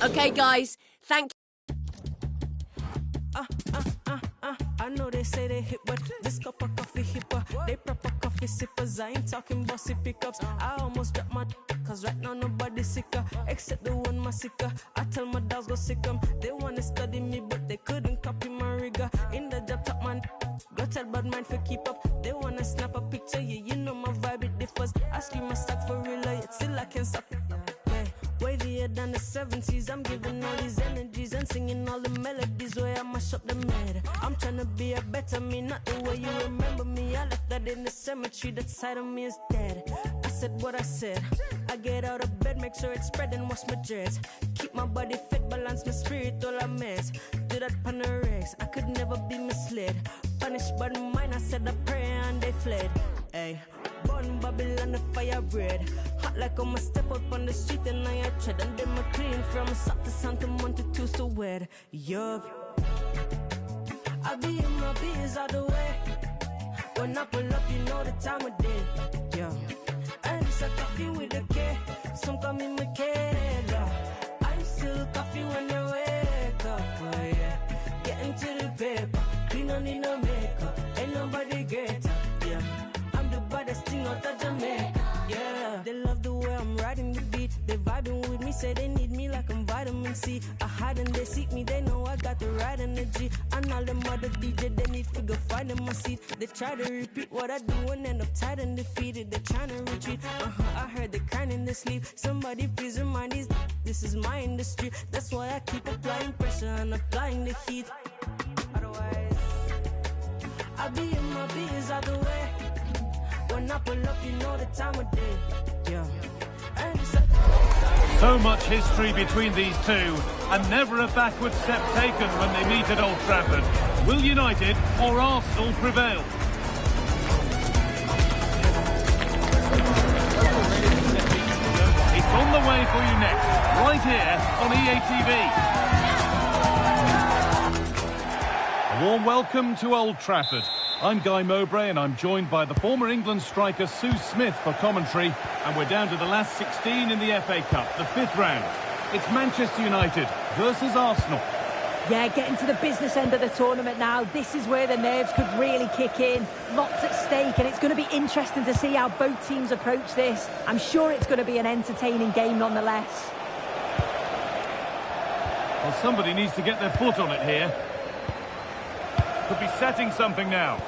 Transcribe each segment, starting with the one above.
Okay, guys, thank I know they say they hip, but this cup of coffee hipper. They proper coffee sippers. I ain't talking bossy pickups. I almost dropped my cause right now nobody's sicker except the one massacre. I tell my dogs go sick 'em. They wanna study me, but they couldn't copy my rigor. In the job top man, go tell bad mind for keep up. They wanna snap a picture, yeah, you know my vibe it differs. I scream my stack for real, yet still I can't stop. Wavier than the 70s, I'm giving all these energies and singing all the melodies where I mash up the murder. I'm trying to be a better me, not the way you remember me. I left that in the cemetery, that side of me is dead. I said what I said, I get out of bed, make sure it's spread and wash my dreads. Keep my body fit, balance my spirit, all I mess. Do that panorex, I could never be misled. Punished by the mind, I said a prayer and they fled. Ay. Born Babylon, the fire bread. Hot like I'm a step up on the street and I tread. And then my clean from south to Santa Monte to so wet. Yup. I be in my biz all the way. When I pull up, you know the time of day. Yeah. And it's a coffee with a K. Some call me Michaela. I'm still coffee when I wake up. Oh yeah. Getting to the paper. Clean, don't need no makeup. Ain't nobody greater. Yeah. Baddest thing out of Jamaica, yeah. They love the way I'm riding the beat. They vibing with me, say they need me like I'm vitamin C. I hide and they seek me, they know I got the right energy. And all them other DJ, they need to go find in my seat. They try to repeat what I do and end up tired and defeated. They trying to retreat, I heard they crying in their sleep. Somebody please remind these, this is my industry. That's why I keep applying pressure and applying the heat. Otherwise, I'll be in my biz all the way. When I pull up, you know the time of day. Yeah. So much history between these two, and never a backward step taken when they meet at Old Trafford. Will United or Arsenal prevail? It's on the way for you next, right here on EA TV. A warm welcome to Old Trafford. I'm Guy Mowbray and I'm joined by the former England striker Sue Smith for commentary, and we're down to the last 16 in the FA Cup, the 5th round. It's Manchester United versus Arsenal. Yeah, getting to the business end of the tournament now. This is where the nerves could really kick in. Lots at stake, and it's going to be interesting to see how both teams approach this. I'm sure it's going to be an entertaining game nonetheless. Well, somebody needs to get their foot on it here. Could be setting something now.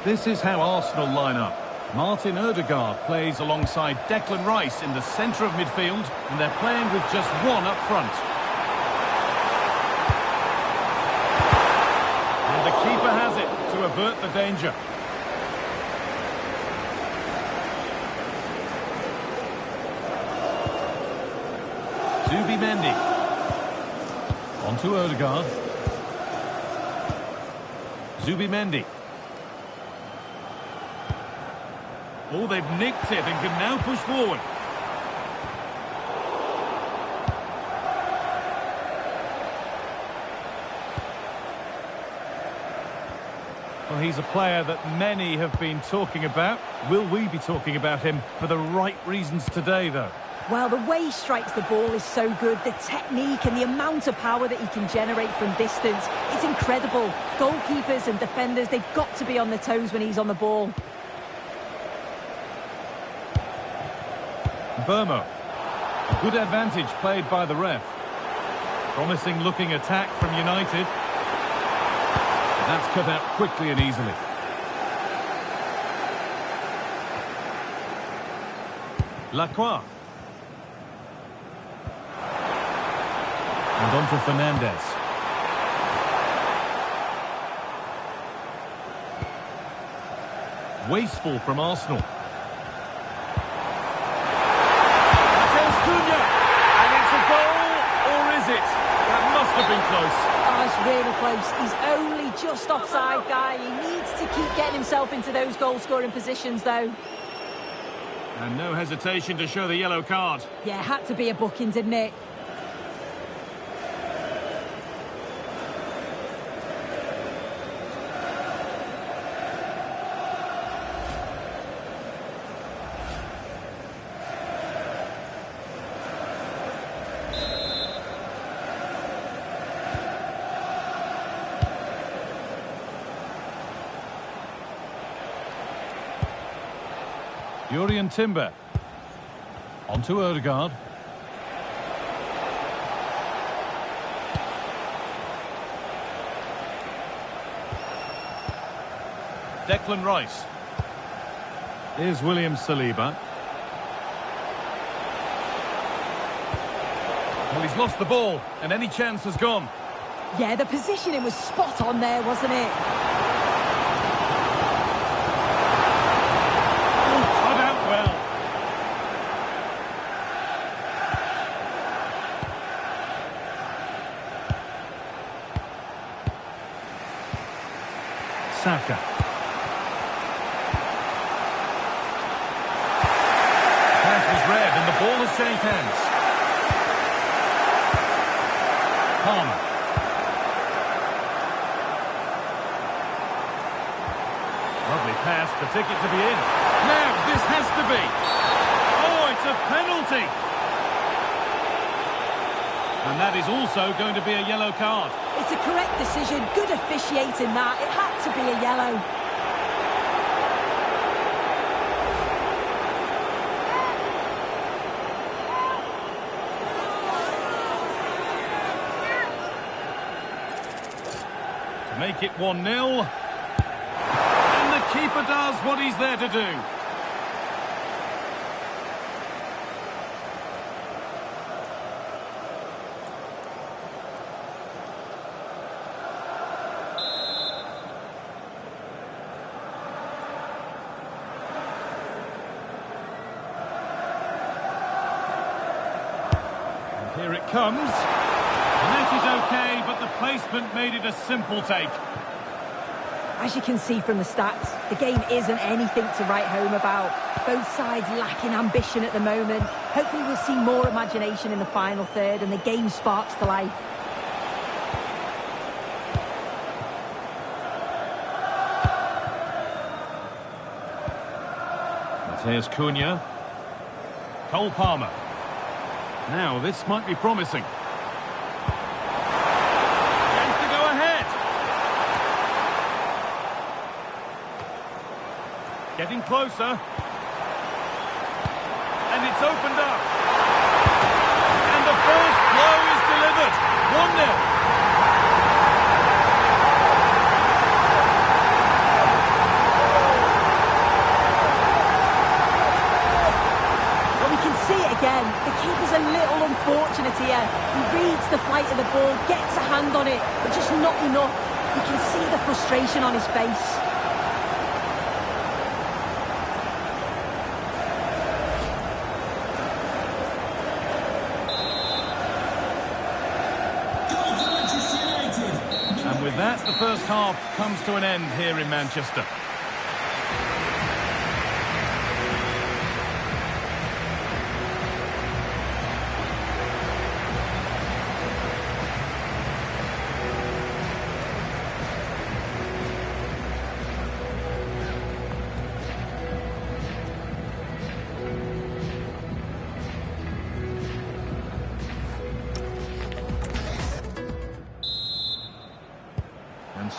This is how Arsenal line up. Martin Odegaard plays alongside Declan Rice in the centre of midfield, and they're playing with just one up front. And the keeper has it to avert the danger. Zubimendi. On to Odegaard. Zubimendi. Oh, they've nicked it and can now push forward. Well, he's a player that many have been talking about. Will we be talking about him for the right reasons today, though? Well, the way he strikes the ball is so good. The technique and the amount of power that he can generate from distance, it's incredible. Goalkeepers and defenders, they've got to be on their toes when he's on the ball. Burmo. A good advantage played by the ref. Promising looking attack from United. That's cut out quickly and easily. Lacroix. And on to Fernandez. Wasteful from Arsenal. And it's a goal, or is it? That must have been close. Oh, it's really close. He's only just just offside, Guy. He needs to keep getting himself into those goal-scoring positions, though. And no hesitation to show the yellow card. Yeah, had to be a booking, didn't it? Jurrien Timber. On to Ødegaard. Declan Rice. Here's William Saliba. Well, he's lost the ball, and any chance has gone. Yeah, the positioning was spot on there, wasn't it? Cut out well. Saka. Pass was read and the ball has changed hands. Palmer. Lovely pass, the ticket to be in. Now this has to be. Oh, it's a penalty. And that is also going to be a yellow card. It's a correct decision. Good officiating that. It had to be a yellow. To make it 1-0. And the keeper does what he's there to do. Here it comes. And that is okay, but the placement made it a simple take. As you can see from the stats, the game isn't anything to write home about. Both sides lacking ambition at the moment. Hopefully we'll see more imagination in the final third and the game sparks to life. Matheus Cunha. Cole Palmer. Now, this might be promising. Chance to go ahead. Getting closer. And it's opened up. And the first blow is delivered. 1-0. Again, the keeper's a little unfortunate here. He reads the flight of the ball, gets a hand on it, but just not enough. You can see the frustration on his face. And with that, the first half comes to an end here in Manchester.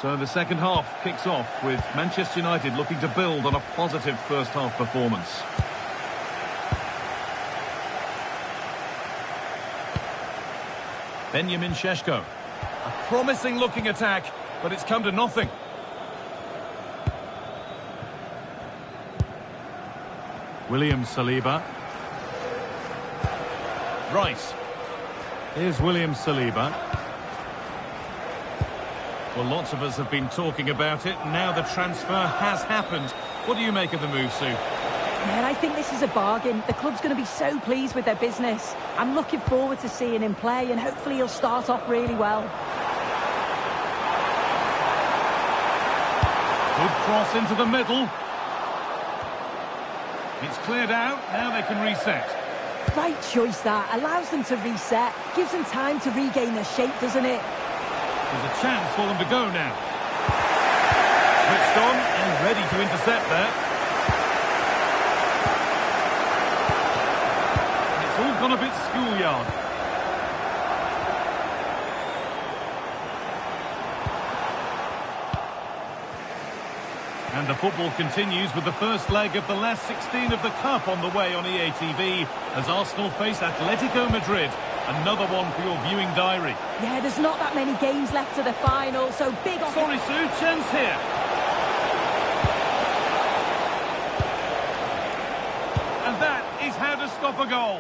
So the second half kicks off with Manchester United looking to build on a positive first half performance. Benjamin Šeško. A promising looking attack, but it's come to nothing. William Saliba. Rice. Here's William Saliba. Well, lots of us have been talking about it. Now the transfer has happened. What do you make of the move, Sue? Yeah, and I think this is a bargain. The club's going to be so pleased with their business. I'm looking forward to seeing him play, and hopefully he'll start off really well. Cross into the middle. It's cleared out, now they can reset. Right choice that, allows them to reset, gives them time to regain their shape, doesn't it? There's a chance for them to go now. Switched on and ready to intercept there. It's all gone a bit schoolyard. And the football continues with the first leg of the last 16 of the Cup on the way on EA TV as Arsenal face Atletico Madrid. Another one for your viewing diary. Yeah, there's not that many games left to the final, so big... Sorry, Sue, chance here. And that is how to stop a goal.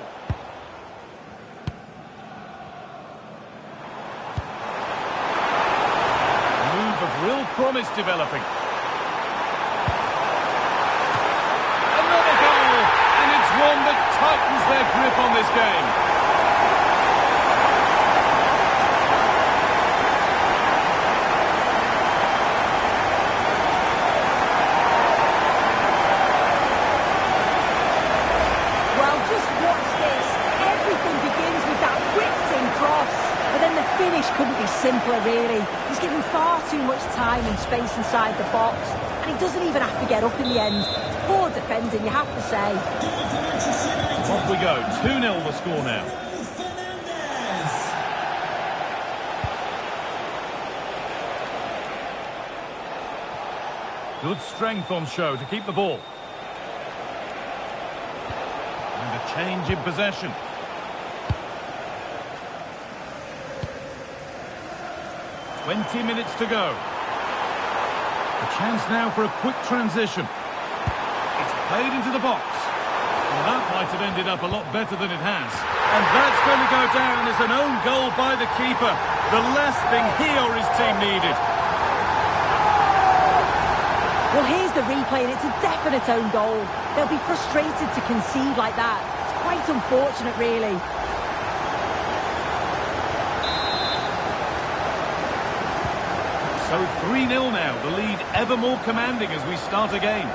A move of real promise developing. One that tightens their grip on this game. Well, just watch this. Everything begins with that whipped-in cross. But then the finish couldn't be simpler, really. He's given far too much time and space inside the box. And he doesn't even have to get up in the end. Poor defending, you have to say. Off we go, 2-0 the score now. Good strength on show to keep the ball. And a change in possession. "20 minutes to go. A chance now for a quick transition. It's played into the box. Well, that might have ended up a lot better than it has. And that's going to go down as an own goal by the keeper. The last thing he or his team needed. Well, here's the replay, and it's a definite own goal. They'll be frustrated to concede like that. It's quite unfortunate, really. So 3-0 now, the lead ever more commanding as we start again.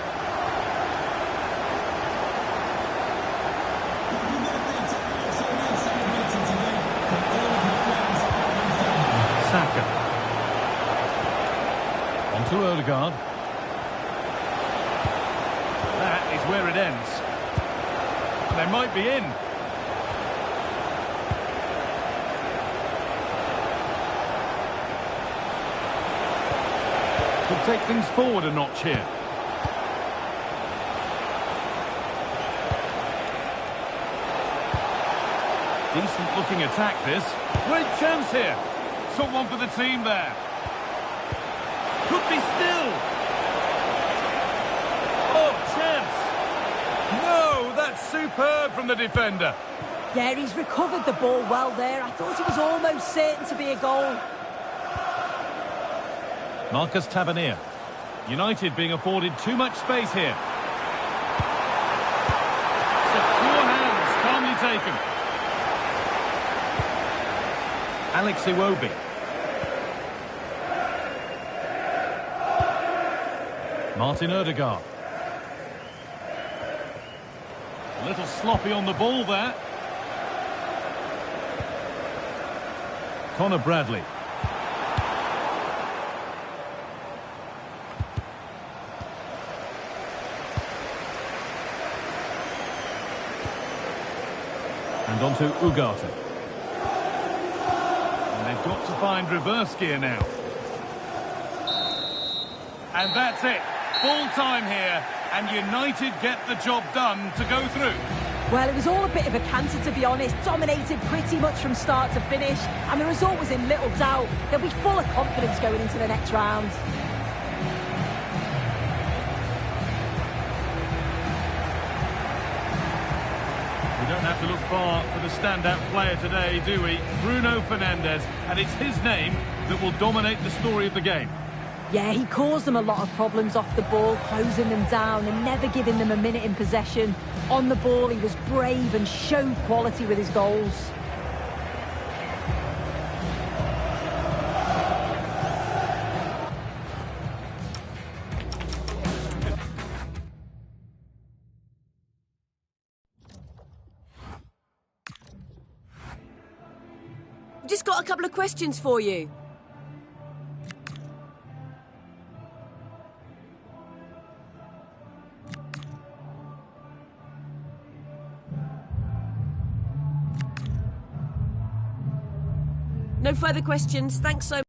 Saka. On to Odegaard. That is where it ends. They might be in. Could take things forward a notch here. Decent looking attack this. Great chance here. Took one for the team there. Could be still. Oh, chance. No, that's superb from the defender. Yeah, he's recovered the ball well there. I thought it was almost certain to be a goal. Marcus Tavernier. United being afforded too much space here. Secure hands, calmly taken. Alex Iwobi. Martin Odegaard. A little sloppy on the ball there. Connor Bradley. And on to Ugarte. And they've got to find reverse gear now. And that's it. Full time here. And United get the job done to go through. Well, it was all a bit of a canter, to be honest. Dominated pretty much from start to finish. And the result was in little doubt. They'll be full of confidence going into the next round. We don't have to look far for the standout player today, do we? Bruno Fernandes. And it's his name that will dominate the story of the game. Yeah, he caused them a lot of problems off the ball, closing them down and never giving them a minute in possession. On the ball, he was brave and showed quality with his goals. just got a couple of questions for you. No further questions. Thanks so much.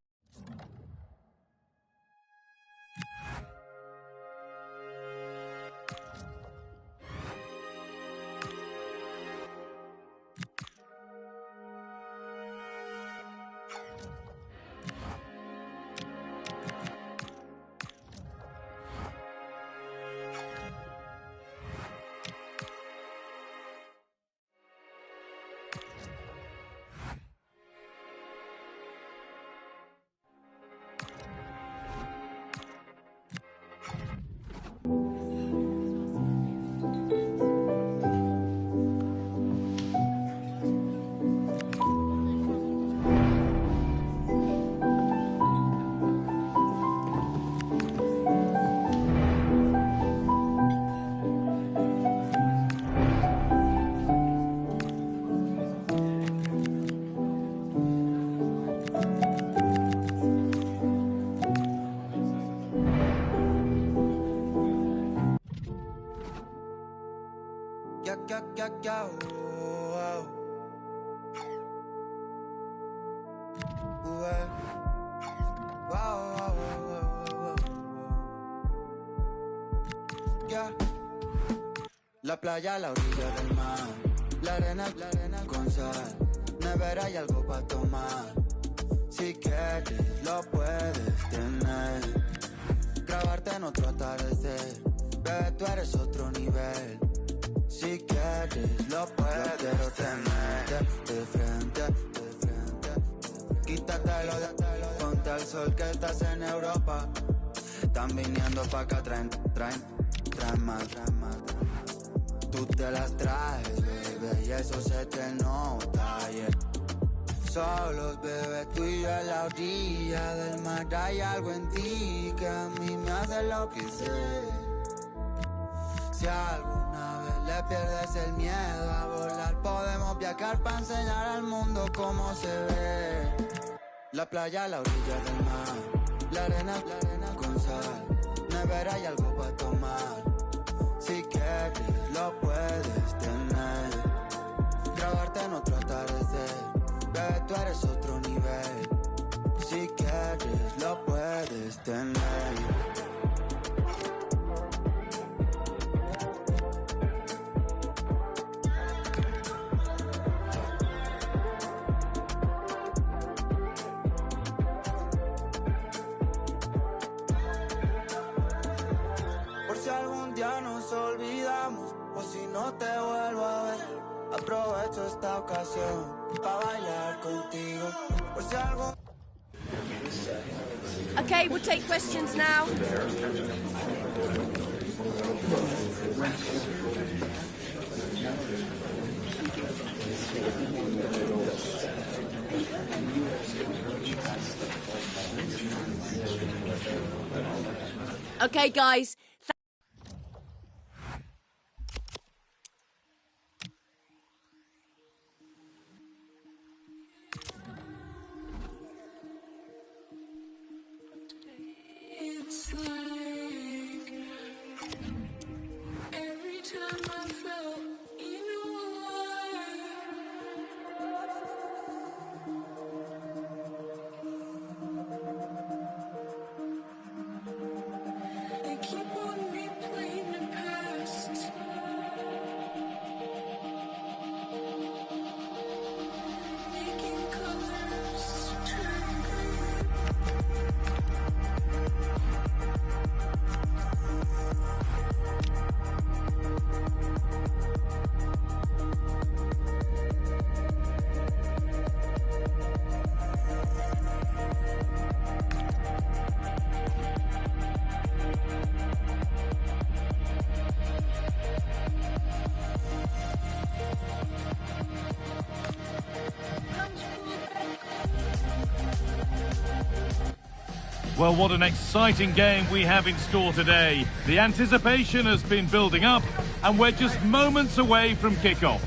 La playa a la orilla del mar, la arena con sal, nevera y algo para tomar. Si quieres lo puedes tener, grabarte en otro atardecer, bebé tú eres otro nivel. Si quieres lo puedes, quiero tenerte de frente, quítatelo de ponte al sol que estás en Europa. Están viniendo pa' acá, traen más. Tú te las traes, bebé, y eso se te nota, yeah. Solos, bebé, tú y yo en la orilla del mar. Hay algo en ti que a mí me hace enloquecer. Si alguna vez le pierdes el miedo a volar, podemos viajar para enseñar al mundo cómo se ve. La playa a la orilla del mar, la arena con sal, nevera y algo para tomar. Si quieres lo puedes tener, grabarte en otro atardecer, bebé tú eres otro nivel. Si quieres lo puedes tener. Si algún día nos olvidamos o si no te vuelvo a ver, aprovecho esta ocasión para bailar contigo. Por si algo... Okay, we'll take questions now. Okay, guys. It's like every time I felt I keep on replaying the past. Making colors turn green. Well, what an exciting game we have in store today. The anticipation has been building up, and we're just moments away from kickoff.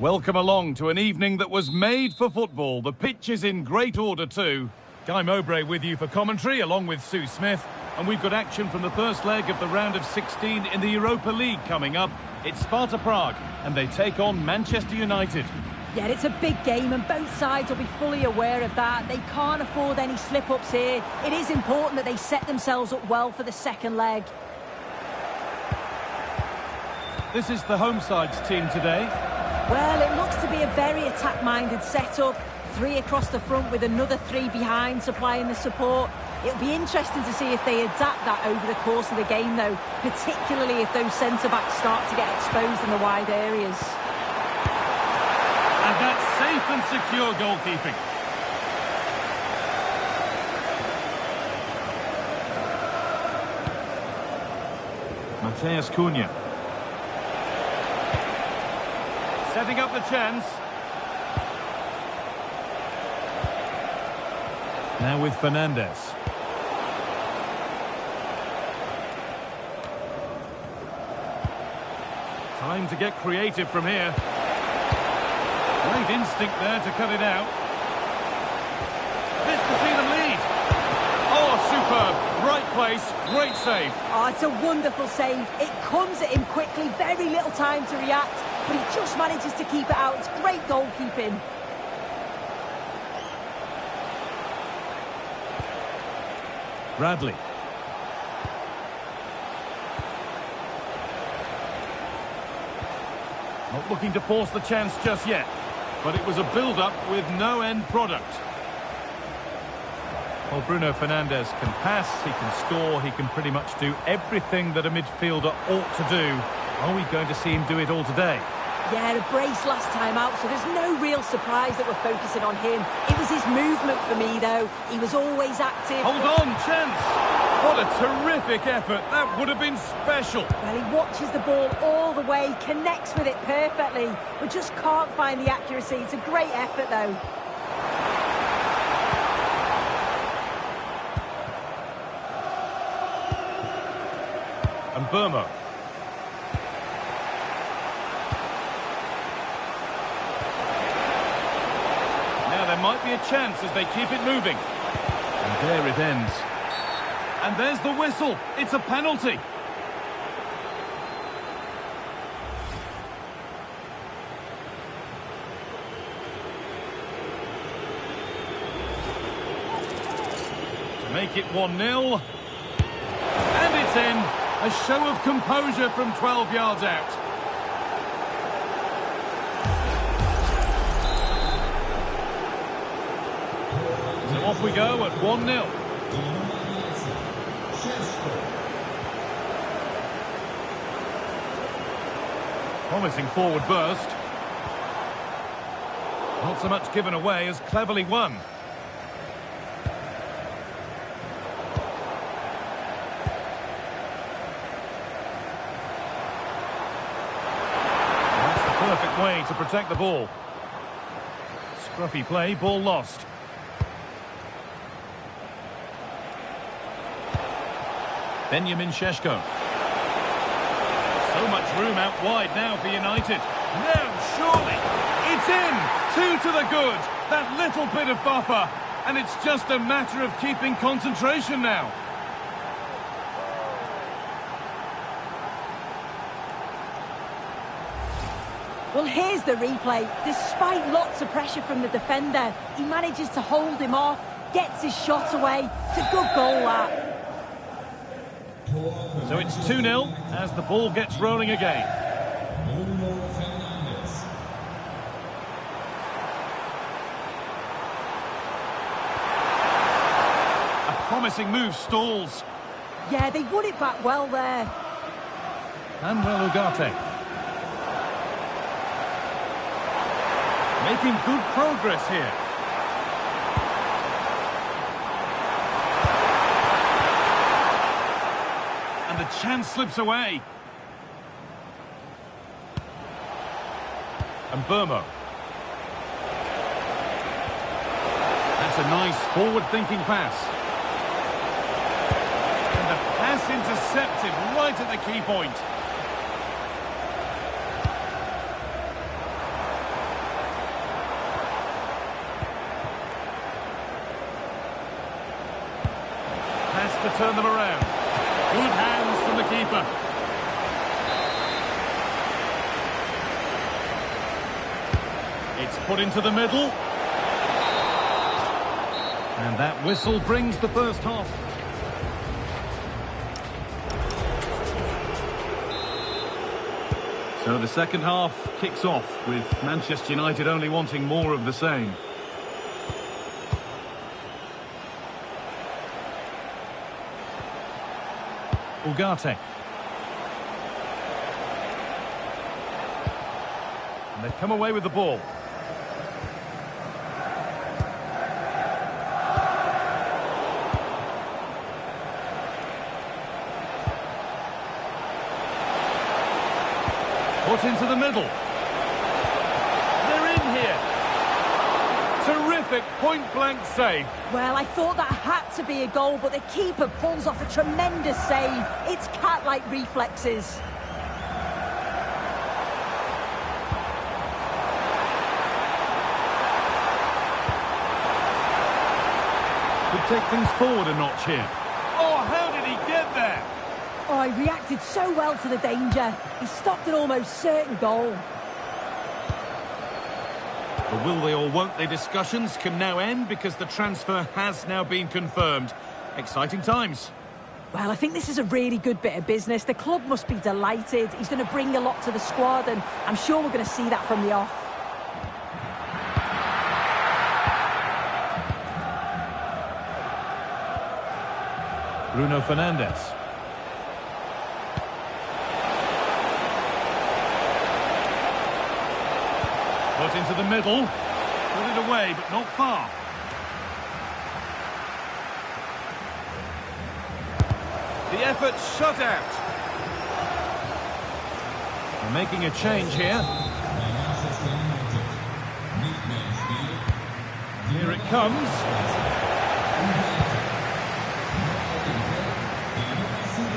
Welcome along to an evening that was made for football. The pitch is in great order too. Guy Mowbray with you for commentary, along with Sue Smith. And we've got action from the first leg of the round of 16 in the Europa League coming up. It's Sparta Prague, and they take on Manchester United. Yeah, it's a big game and both sides will be fully aware of that. They can't afford any slip-ups here. It is important that they set themselves up well for the second leg. This is the home side's team today. Well, it looks to be a very attack-minded setup. 3 across the front with another 3 behind supplying the support. It'll be interesting to see if they adapt that over the course of the game, though, particularly if those centre-backs start to get exposed in the wide areas. And that's safe and secure goalkeeping. Mateus Cunha. Setting up the chance. Now with Fernandez. Time to get creative from here. Great instinct there to cut it out. This to see them lead. Oh, superb. Right place, great save. Oh, it's a wonderful save. It comes at him quickly, very little time to react, but he just manages to keep it out. It's great goalkeeping. Bradley. Not looking to force the chance just yet, but it was a build-up with no end product. Well, Bruno Fernandes can pass, he can score, he can pretty much do everything that a midfielder ought to do. Are we going to see him do it all today? Yeah, a brace last time out, so there's no real surprise that we're focusing on him. It was his movement for me, though. He was always active. Hold on, chance! What a terrific effort. That would have been special. Well, he watches the ball all the way, connects with it perfectly. We just can't find the accuracy. It's a great effort, though. And Burma. Now there might be a chance as they keep it moving. And there it ends. And there's the whistle. It's a penalty. To make it 1-0. And it's in. A show of composure from 12 yards out. So off we go at 1-0. Promising forward burst. Not so much given away as cleverly won. That's the perfect way to protect the ball. Scruffy play, ball lost. Benjamin Šeško. So much room out wide now for United. No, surely. It's in. 2 to the good. That little bit of buffer. And it's just a matter of keeping concentration now. Well, here's the replay. Despite lots of pressure from the defender, he manages to hold him off, gets his shot away. It's a good goal, that. So it's 2-0 as the ball gets rolling again. A promising move stalls. Yeah, they won it back well there. Manuel Ugarte. Making good progress here. And the chance slips away. And Burma. That's a nice forward-thinking pass. And the pass intercepted right at the key point. to turn them around. Good hands from the keeper. It's put into the middle. And that whistle brings the first half. So the second half kicks off with Manchester United only wanting more of the same. Ugarte. And they've come away with the ball. Put into the middle. They're in here. Terrific point-blank save. Well, I thought that had to be a goal, but the keeper pulls off a tremendous save. It's cat-like reflexes. Could take things forward a notch here. Oh, how did he get there? Oh, he reacted so well to the danger. He stopped an almost certain goal. The will they or won't they discussions can now end because the transfer has now been confirmed. Exciting times. Well, I think this is a really good bit of business. The club must be delighted. He's going to bring a lot to the squad, and I'm sure we're going to see that from the off. Bruno Fernandes. Put into the middle. Put it away, but not far. The effort shut out. They're making a change here. Here it comes.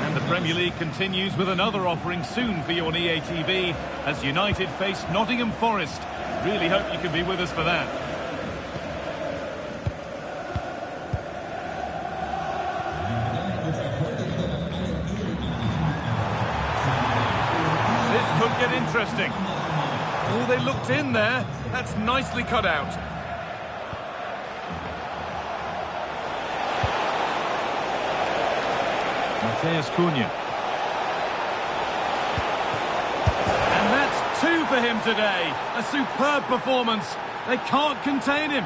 And the Premier League continues with another offering soon for you on EA TV as United face Nottingham Forest. Really hope you can be with us for that. This could get interesting. Oh, they looked in there. That's nicely cut out. Matheus Cunha. And that's two for him today. A superb performance. They can't contain him.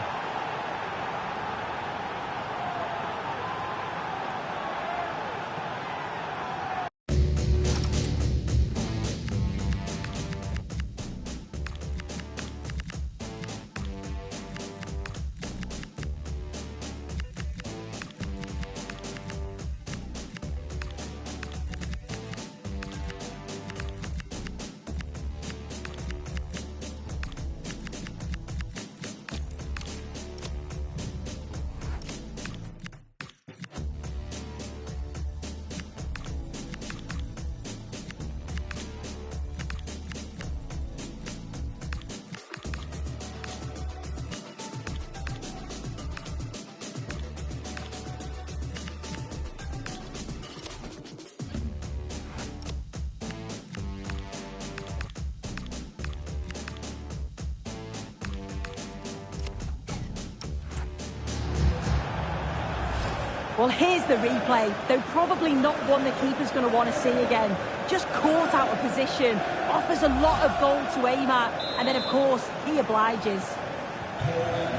Well, here's the replay. Though probably not one the keeper's going to want to see again. Just caught out of position, offers a lot of goal to aim at, and then, of course, he obliges.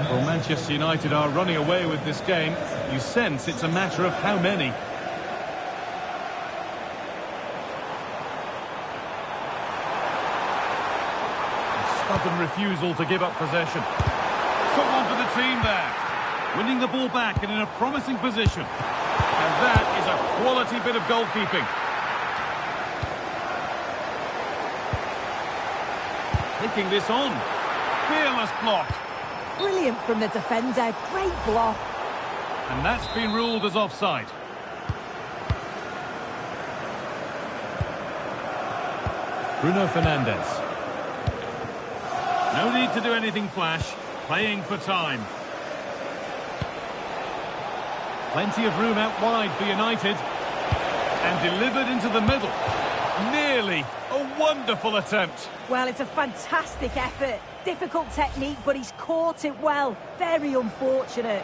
Well, Manchester United are running away with this game. You sense it's a matter of how many. A stubborn refusal to give up possession. Someone for the team there. Winning the ball back and in a promising position. And that is a quality bit of goalkeeping. Taking this on. Fearless block. Brilliant from the defender. Great block. And that's been ruled as offside. Bruno Fernandes. No need to do anything flash. Playing for time. Plenty of room out wide for United. And delivered into the middle. Nearly. A wonderful attempt. Well, it's a fantastic effort. Difficult technique, but he's caught it well. Very unfortunate.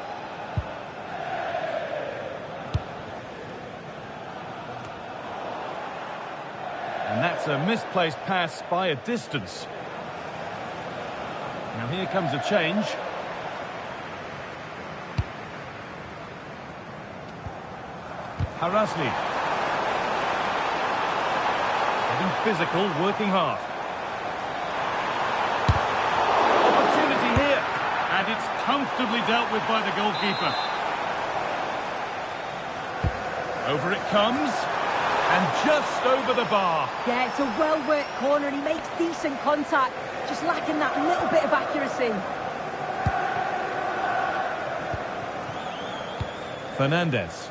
And that's a misplaced pass by a distance. Now here comes a change. Harasli. Getting physical, working hard. Opportunity here. And it's comfortably dealt with by the goalkeeper. Over it comes. And just over the bar. Yeah, it's a well-worked corner and he makes decent contact. Just lacking that little bit of accuracy. Fernandez.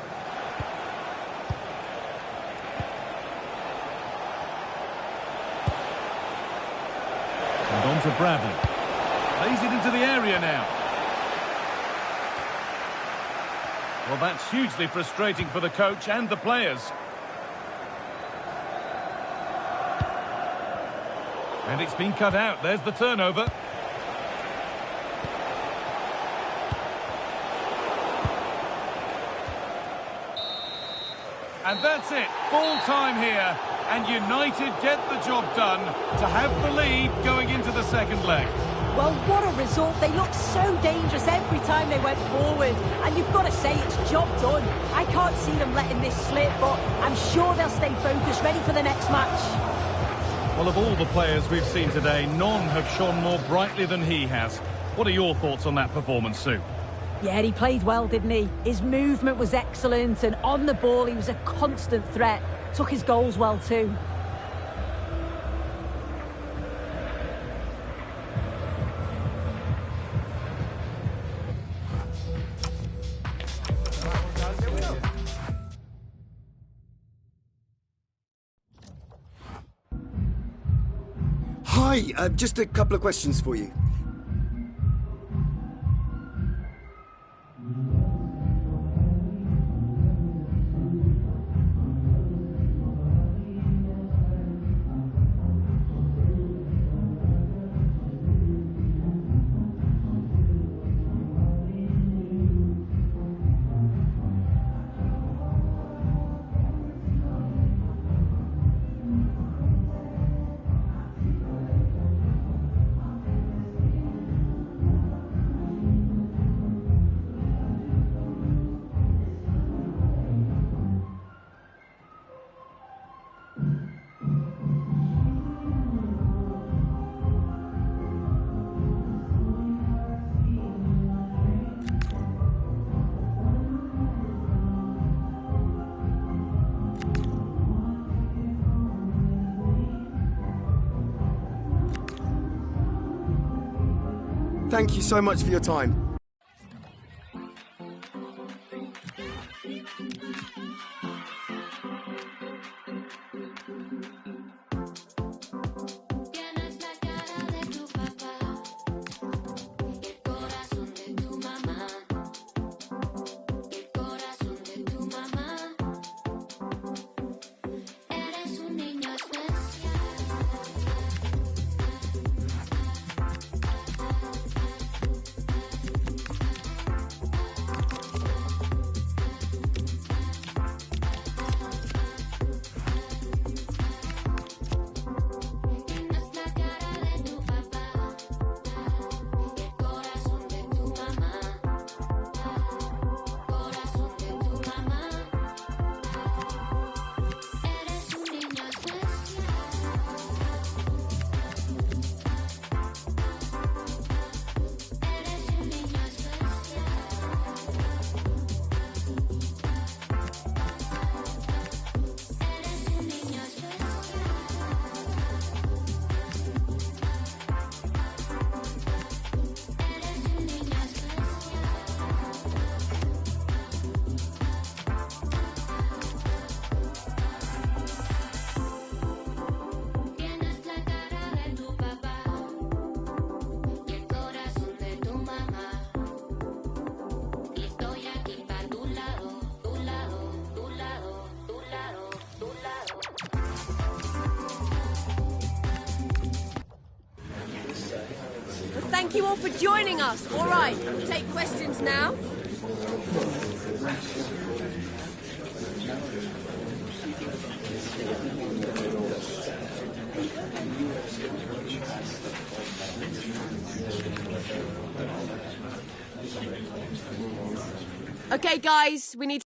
And on to Bradley. Plays it into the area now. Well, that's hugely frustrating for the coach and the players. And it's been cut out. There's the turnover. And that's it. Full time here. And United get the job done to have the lead going into the second leg. Well, what a result. They looked so dangerous every time they went forward. And you've got to say it's job done. I can't see them letting this slip, but I'm sure they'll stay focused, ready for the next match. Well, of all the players we've seen today, none have shone more brightly than he has. What are your thoughts on that performance, Sue? Yeah, he played well, didn't he? His movement was excellent, and on the ball, he was a constant threat. Took his goals well, too. Hi, just a couple of questions for you. Thank you so much for your time. Tienes la cara de tu papá y el corazón de tu mamá. Y el corazón de tu mamá. Eres un niño especial. Thank you all for joining us. All right, we'll take questions now. Okay, guys, we need...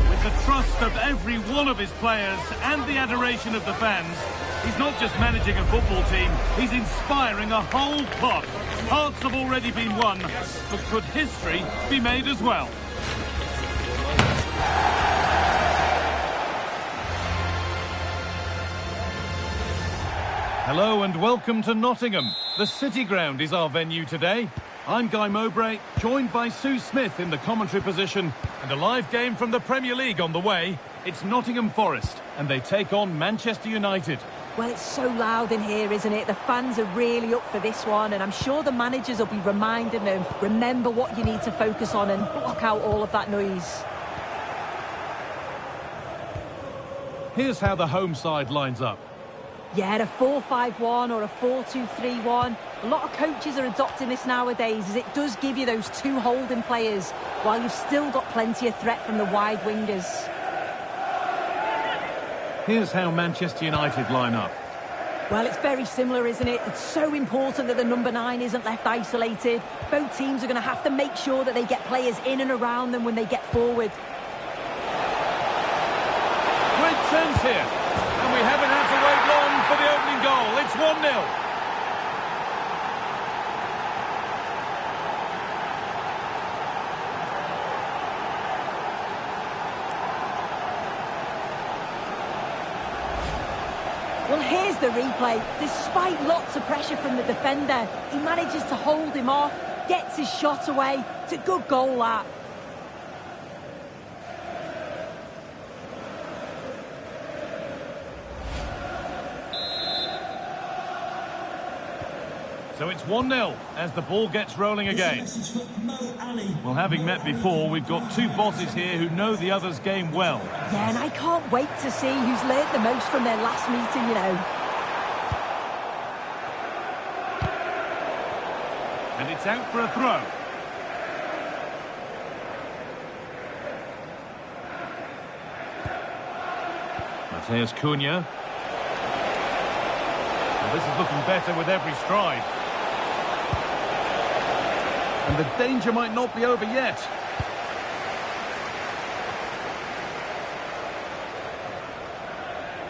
With the trust of every one of his players and the adoration of the fans, he's not just managing a football team, he's inspiring a whole pod. Hearts have already been won, but could history be made as well? Hello and welcome to Nottingham. The City Ground is our venue today. I'm Guy Mowbray, joined by Sue Smith in the commentary position, and a live game from the Premier League on the way. It's Nottingham Forest, and they take on Manchester United. Well, it's so loud in here, isn't it? The fans are really up for this one, and I'm sure the managers will be reminding them, remember what you need to focus on and block out all of that noise. Here's how the home side lines up. Yeah, a 4-5-1 or a 4-2-3-1. A lot of coaches are adopting this nowadays, as it does give you those two holding players, while you've still got plenty of threat from the wide wingers. Here's how Manchester United line up. Well, it's very similar, isn't it? It's so important that the number 9 isn't left isolated. Both teams are going to have to make sure that they get players in and around them when they get forward. Great chance here. And we haven't had to wait long for the opening goal. It's 1-0. Well, here's the replay. Despite lots of pressure from the defender, he manages to hold him off, gets his shot away. It's a good goal, that. So it's 1-0 as the ball gets rolling again. Well, having met before, we've got two bosses here who know the other's game well. Yeah, and I can't wait to see who's learnt the most from their last meeting, you know. And it's out for a throw. Matheus Cunha. Well, this is looking better with every stride. And the danger might not be over yet.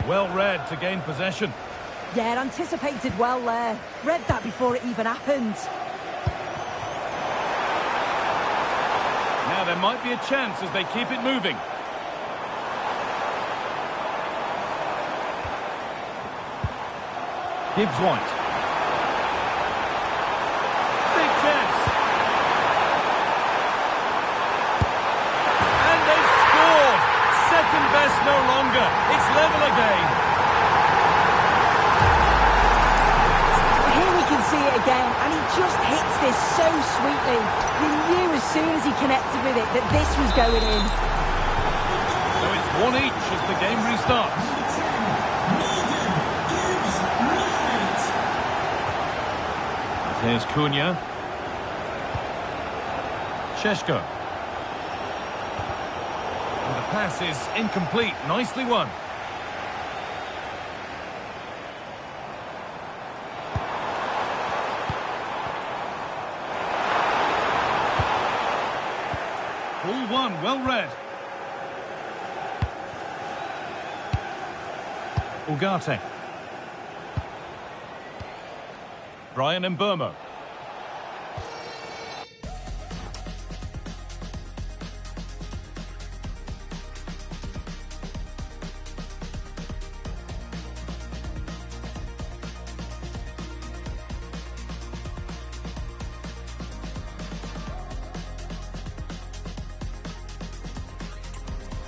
Well read to gain possession. Yeah, anticipated well there. Read that before it even happened. Now there might be a chance as they keep it moving. Gibbs White. Big chance. And they've scored. Second best no longer. It's level again. Here we can see it again, and he just hits this so sweetly. You knew as soon as he connected with it that this was going in. So it's 1 each as the game restarts. Here's Cunha. Šeško. And the pass is incomplete. Nicely won. Ball one, well read. Ugarte. Brian Mbeumo.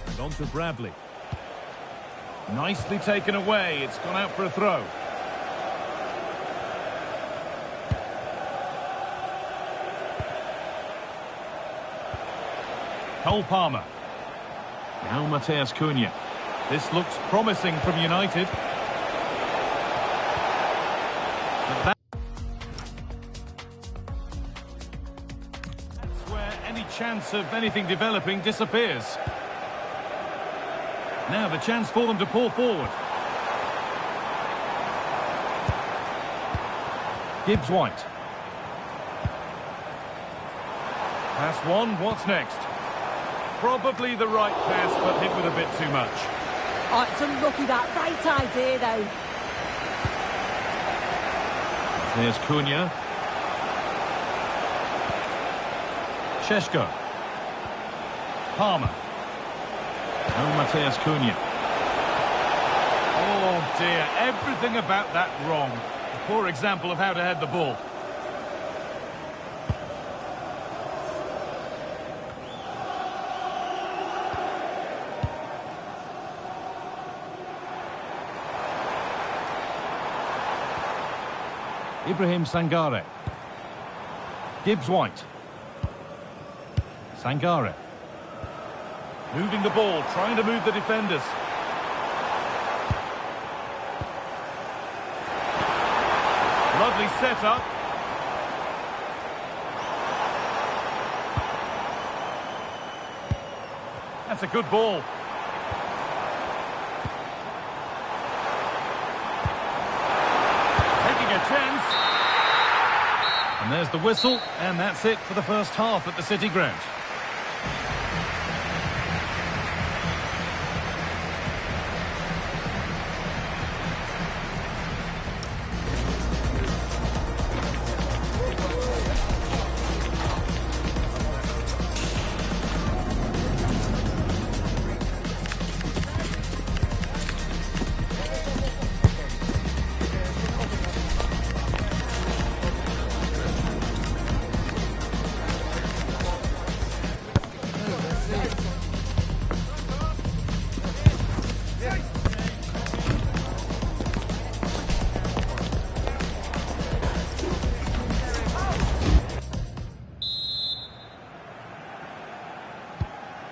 And on to Bradley. Nicely taken away. It's gone out for a throw. Cole Palmer. Now Mateus Cunha. This looks promising from United. But that's where any chance of anything developing disappears. Now the chance for them to pour forward. Gibbs White. Pass one, what's next? Probably the right pass, but hit with a bit too much. Oh, it's unlucky that. Right idea, though. There's Cunha. Šeško. Palmer. Now Mateus Cunha. Oh dear, everything about that wrong. A poor example of how to head the ball. Ibrahim Sangare. Gibbs White. Sangare. Moving the ball, trying to move the defenders. Lovely setup. That's a good ball. Taking a chance. And there's the whistle, and that's it for the first half at the City Ground.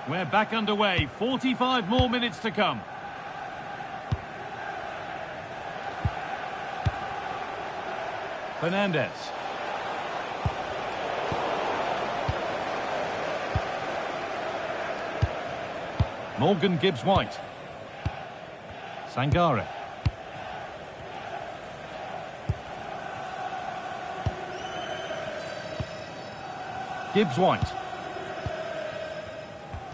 We're back underway. 45 more minutes to come. Fernandez. Morgan Gibbs White. Sangare. Gibbs White.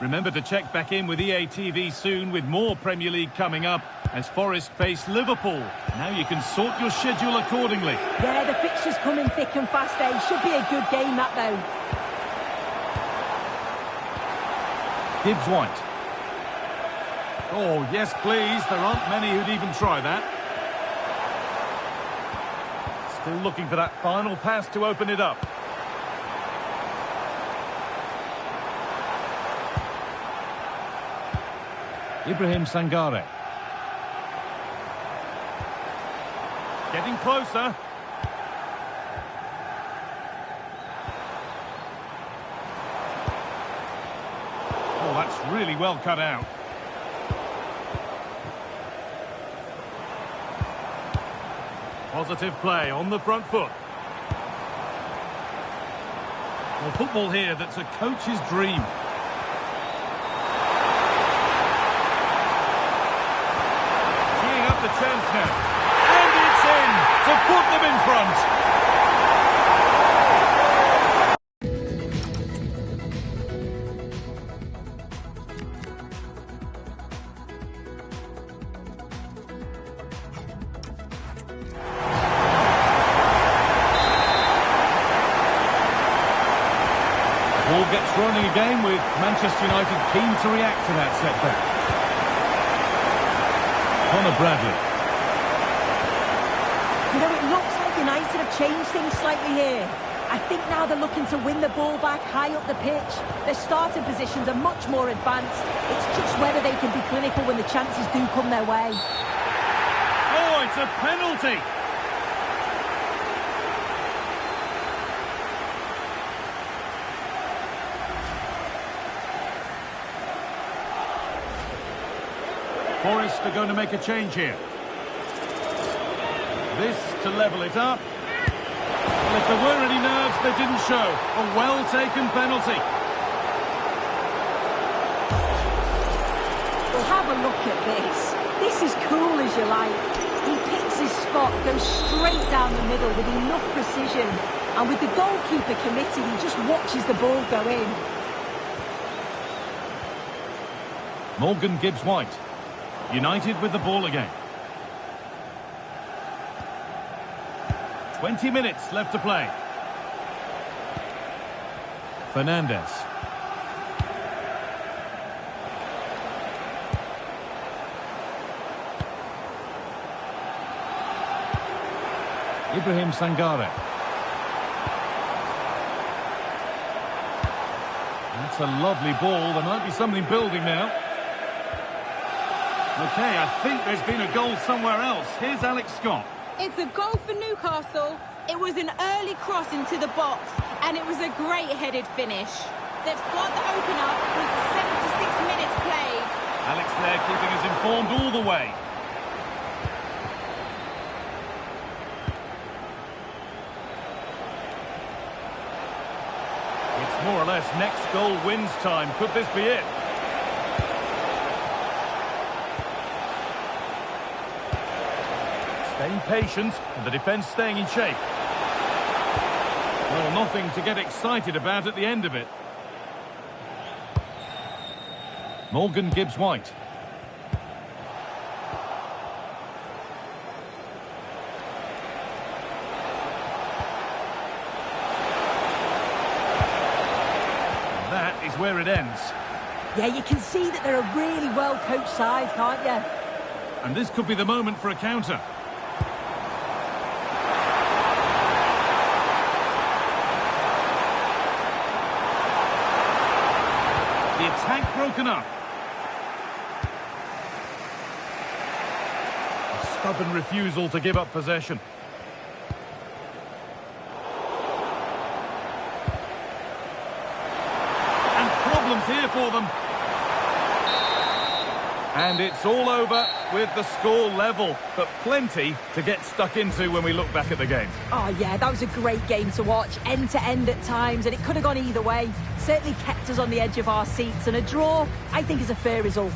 Remember to check back in with EA TV soon with more Premier League coming up as Forest face Liverpool. Now you can sort your schedule accordingly. Yeah, the fixtures coming thick and fast there. Should be a good game, that, though. Gibbs White. Oh, yes, please. There aren't many who'd even try that. Still looking for that final pass to open it up. Ibrahim Sangare. Getting closer. Oh, that's really well cut out. Positive play on the front foot. Well, football here that's a coach's dream. The chance now, and it's in to put them in front. Ball gets running again with Manchester United keen to react to that setback. Conor Bradley. You know, it looks like United have changed things slightly here. I think now they're looking to win the ball back high up the pitch. Their starting positions are much more advanced. It's just whether they can be clinical when the chances do come their way. Oh, it's a penalty! Forest are going to make a change here. This to level it up. Well, if there were any nerves, they didn't show. A well-taken penalty. Well, have a look at this. This is cool as you like. He picks his spot, goes straight down the middle with enough precision. And with the goalkeeper committed, he just watches the ball go in. Morgan Gibbs-White. United with the ball again. 20 minutes left to play. Fernandez. Ibrahim Sangare. That's a lovely ball. There might be something building now. Okay, I think there's been a goal somewhere else. Here's Alex Scott. It's a goal for Newcastle. It was an early cross into the box, and it was a great headed finish. They've scored the opener with 76 minutes played. Alex there keeping us informed all the way. It's more or less next goal wins time. Could this be it? Staying patient and the defence staying in shape. Well, nothing to get excited about at the end of it. Morgan Gibbs-White. That is where it ends. Yeah, you can see that they're a really well-coached side, can't you? And this could be the moment for a counter. The attack broken up. A stubborn refusal to give up possession. And problems here for them. And it's all over with the score level, but plenty to get stuck into when we look back at the game. Oh, yeah, that was a great game to watch, end-to-end at times, and it could have gone either way. Certainly kept us on the edge of our seats, and a draw, I think, is a fair result.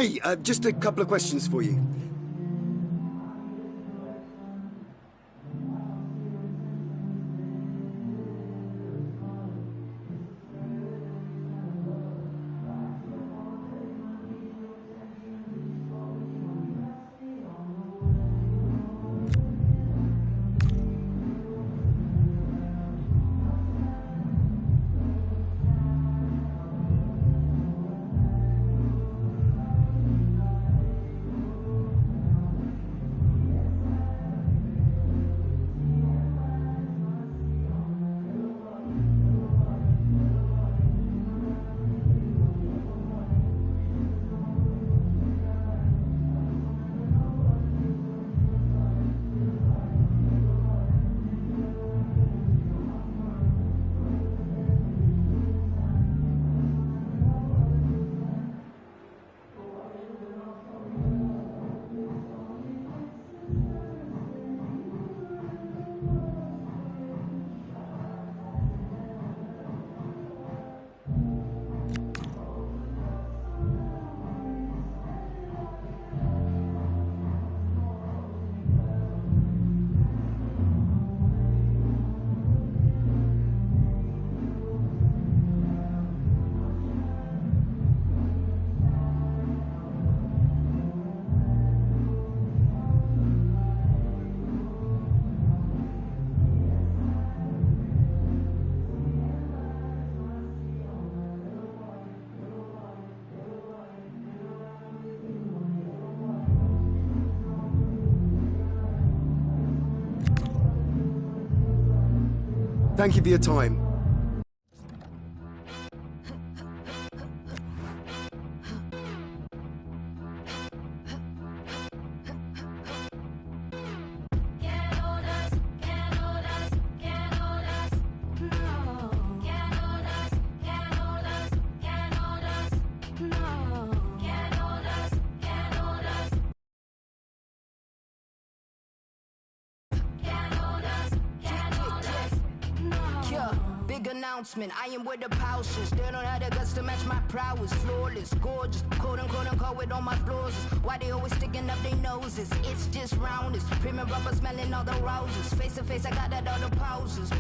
Hi, just a couple of questions for you. Thank you for your time. Announcement, I am where the pouch is. They don't have the guts to match my prowess. Flawless, gorgeous, quote unquote with all my flaws. Why they always sticking up their noses? It's just roundness. Premium rubber smelling all the roses. Face to face, I got that all the pauses.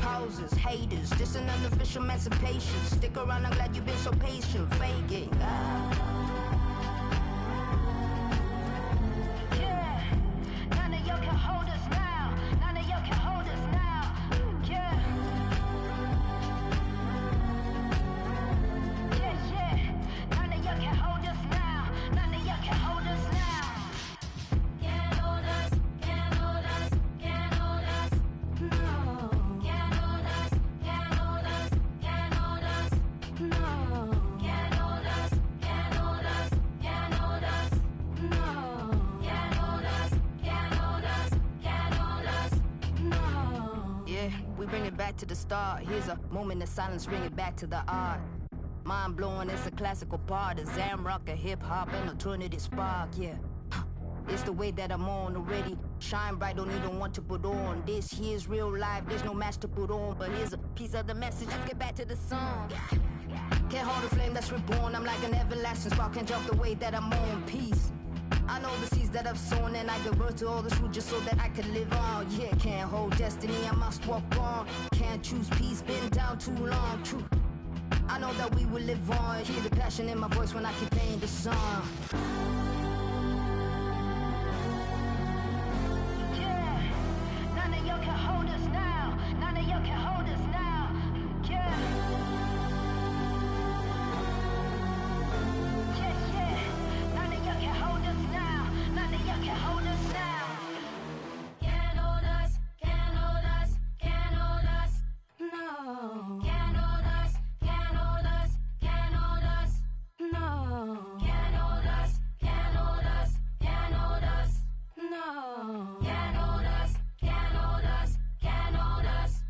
Haters, this an unofficial emancipation. Stick around, I'm glad you've been so patient. Fake it. None of y'all can hold us now. None of y'all can hold us now. Yeah. None of y'all can hold us now. None of y'all can hold us now. Can't hold us, can't hold us, can't hold us. No. Can't hold us, can't hold us, can't hold us. No. Can't hold us, can't hold us, can't hold us. No. Can't hold us, can't hold us, can't hold us. No. Yeah, we bring it back to the start. Here's a moment of silence, bring it back to the art. Mind blowing, it's a classical part of Zamrock, a hip hop, and alternative spark, yeah. It's the way that I'm on already. Shine bright, don't even want to put on. This here's real life, there's no match to put on. But here's a piece of the message, let's get back to the song. Can't hold the flame that's reborn, I'm like an everlasting spark. Can't jump the way that I'm on, peace. I know the seeds that I've sown, and I give birth to all this fruit just so that I can live on. Yeah, can't hold destiny, I must walk on. Can't choose peace, been down too long, true. I know that we will live on. Hear the passion in my voice when I keep playing the song. Yeah. None of y'all can hold us now. None of y'all can hold us now. Yeah. None of y'all can hold us now. None of y'all can hold us now. Can't hold us, can't hold us, can't hold us. No. Can't hold us, can't hold us, can't hold us. No. Can't hold us, can't hold us, can't hold us. No. Can't hold us, can't hold us, can't hold us.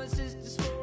promises to smoke